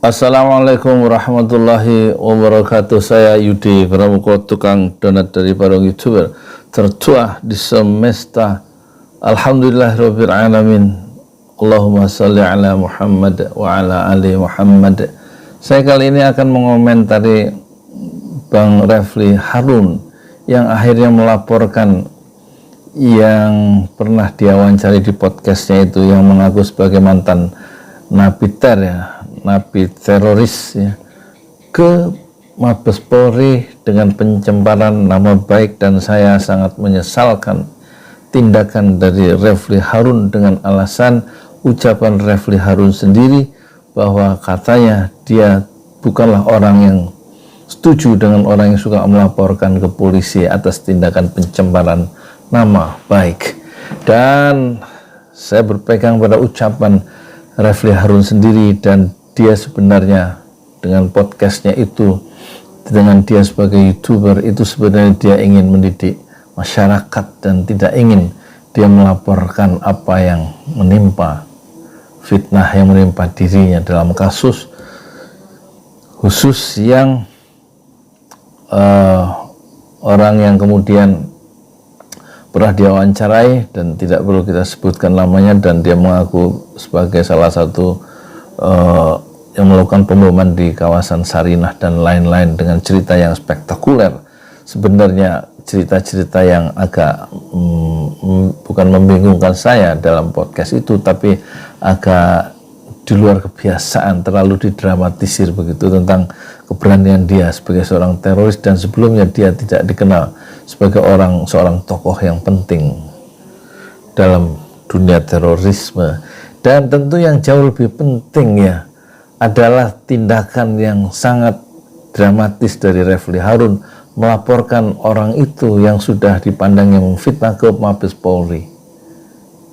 Assalamualaikum warahmatullahi wabarakatuh. Saya Yudi Pramuko, tukang donat dari Parung YouTuber tertua di semesta. Alhamdulillahirabbil alamin. Allahumma sholli ala Muhammad wa ala ali Muhammad. Saya kali ini akan mengomentari Bang Refly Harun yang akhirnya melaporkan yang pernah diwawancari di podcastnya itu, yang mengaku sebagai mantan napiter napi teroris ke Mabes Polri dengan pencemaran nama baik, dan saya sangat menyesalkan tindakan dari Refly Harun dengan alasan ucapan Refly Harun sendiri bahwa katanya dia bukanlah orang yang setuju dengan orang yang suka melaporkan ke polisi atas tindakan pencemaran nama baik. Dan saya berpegang pada ucapan Refly Harun sendiri, dan dia sebenarnya dengan podcastnya itu, dengan dia sebagai YouTuber itu, sebenarnya dia ingin mendidik masyarakat dan tidak ingin dia melaporkan apa yang menimpa, fitnah yang menimpa dirinya dalam kasus khusus yang orang yang kemudian pernah diwawancarai dan tidak perlu kita sebutkan namanya, dan dia mengaku sebagai salah satu yang melakukan pemboman di kawasan Sarinah dan lain-lain dengan cerita yang spektakuler. Sebenarnya cerita-cerita yang agak bukan membingungkan saya dalam podcast itu, tapi agak di luar kebiasaan, terlalu didramatisir begitu, tentang keberanian dia sebagai seorang teroris, dan sebelumnya dia tidak dikenal sebagai seorang tokoh yang penting dalam dunia terorisme. Dan tentu yang jauh lebih penting adalah tindakan yang sangat dramatis dari Refly Harun melaporkan orang itu yang sudah dipandang yang memfitnah ke Mabes Polri.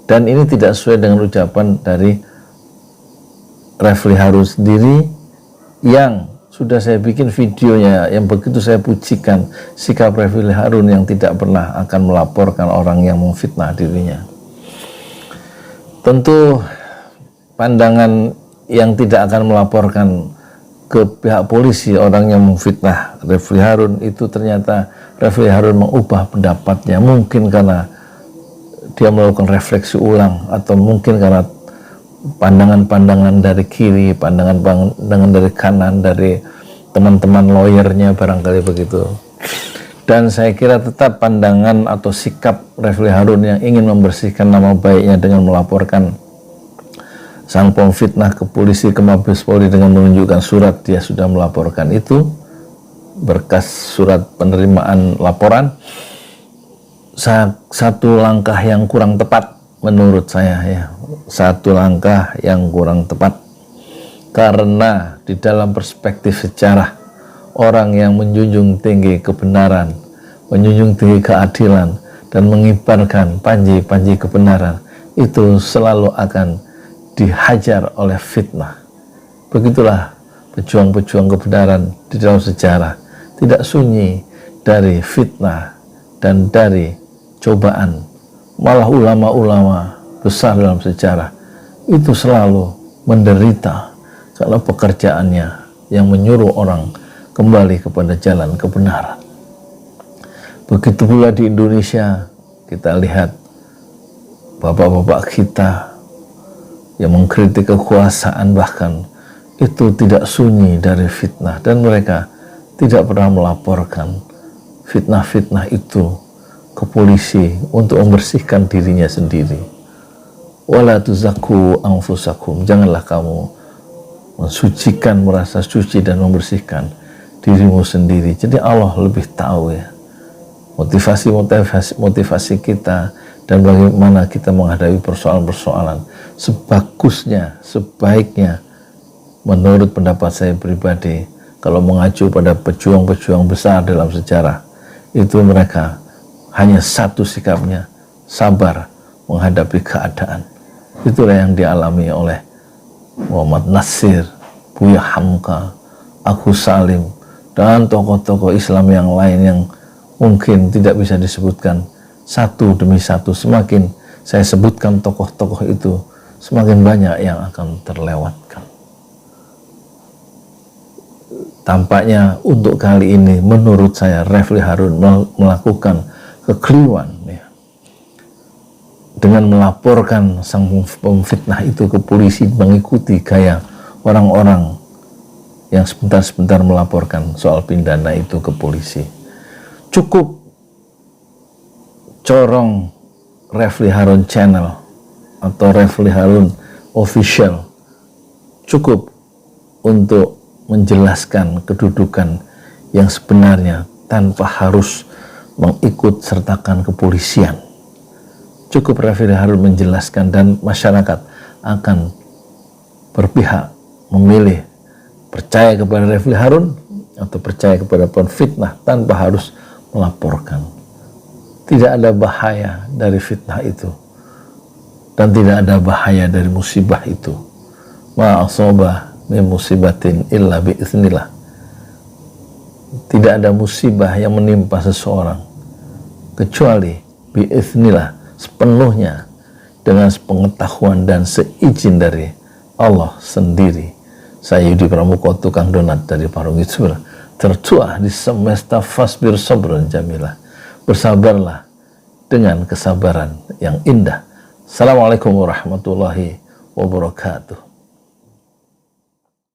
Dan ini tidak sesuai dengan ucapan dari Refly Harun sendiri yang sudah saya bikin videonya, yang begitu saya pujikan sikap Refly Harun yang tidak pernah akan melaporkan orang yang memfitnah dirinya. Tentu pandangan yang tidak akan melaporkan ke pihak polisi orang yang memfitnah Refly Harun itu, ternyata Refly Harun mengubah pendapatnya, mungkin karena dia melakukan refleksi ulang, atau mungkin karena pandangan-pandangan dari kiri, pandangan-pandangan dari kanan, dari teman-teman lawyernya barangkali begitu. Dan saya kira tetap pandangan atau sikap Refly Harun yang ingin membersihkan nama baiknya dengan melaporkan sang pemfitnah ke polisi, ke Mabes Polri, dengan menunjukkan surat dia sudah melaporkan itu, berkas surat penerimaan laporan, satu langkah yang kurang tepat menurut saya satu langkah yang kurang tepat, karena di dalam perspektif sejarah, orang yang menjunjung tinggi kebenaran, menjunjung tinggi keadilan, dan mengibarkan panji-panji kebenaran itu selalu akan dihajar oleh fitnah. Begitulah pejuang-pejuang kebenaran di dalam sejarah, tidak sunyi dari fitnah dan dari cobaan. Malah ulama-ulama besar dalam sejarah itu selalu menderita karena pekerjaannya yang menyuruh orang kembali kepada jalan kebenaran. Begitu pula di Indonesia, kita lihat bapak-bapak kita yang mengkritik kekuasaan bahkan itu tidak sunyi dari fitnah, dan mereka tidak pernah melaporkan fitnah-fitnah itu ke polisi untuk membersihkan dirinya sendiri. Wala tuzakku anfusakum, janganlah kamu mensucikan, merasa suci dan membersihkan dirimu sendiri. Jadi Allah lebih tahu motivasi kita dan bagaimana kita menghadapi persoalan-persoalan. Sebagusnya, sebaiknya menurut pendapat saya pribadi, kalau mengacu pada pejuang-pejuang besar dalam sejarah, itu mereka hanya satu sikapnya, sabar menghadapi keadaan. Itulah yang dialami oleh Muhammad Nasir, Buya Hamka, Agus Salim, dan tokoh-tokoh Islam yang lain yang mungkin tidak bisa disebutkan satu demi satu. Semakin saya sebutkan tokoh-tokoh itu, semakin banyak yang akan terlewatkan. tampaknya untuk kali ini menurut saya Refli Harun melakukan kekeliruan ya, dengan melaporkan sang pemfitnah itu ke polisi, mengikuti gaya orang-orang yang sebentar-sebentar melaporkan soal pidana itu ke polisi. Cukup corong Refli Harun Channel atau Refli Harun Official cukup untuk menjelaskan kedudukan yang sebenarnya tanpa harus mengikut sertakan kepolisian. Cukup Refli Harun menjelaskan dan masyarakat akan berpihak memilih percaya kepada Refli Harun atau percaya kepada pemfitnah tanpa harus melaporkan. Tidak ada bahaya dari fitnah itu dan tidak ada bahaya dari musibah itu. Ma asaba min musibatin illa biiznillah. Tidak ada musibah yang menimpa seseorang kecuali biiznillah, sepenuhnya dengan sepengetahuan dan seizin dari Allah sendiri. Saya Yudi Pramuko, tukang donat dari Parung Youtuber, tertua di semesta fasbir sabran jamilah. Bersabarlah dengan kesabaran yang indah. Assalamualaikum warahmatullahi wabarakatuh.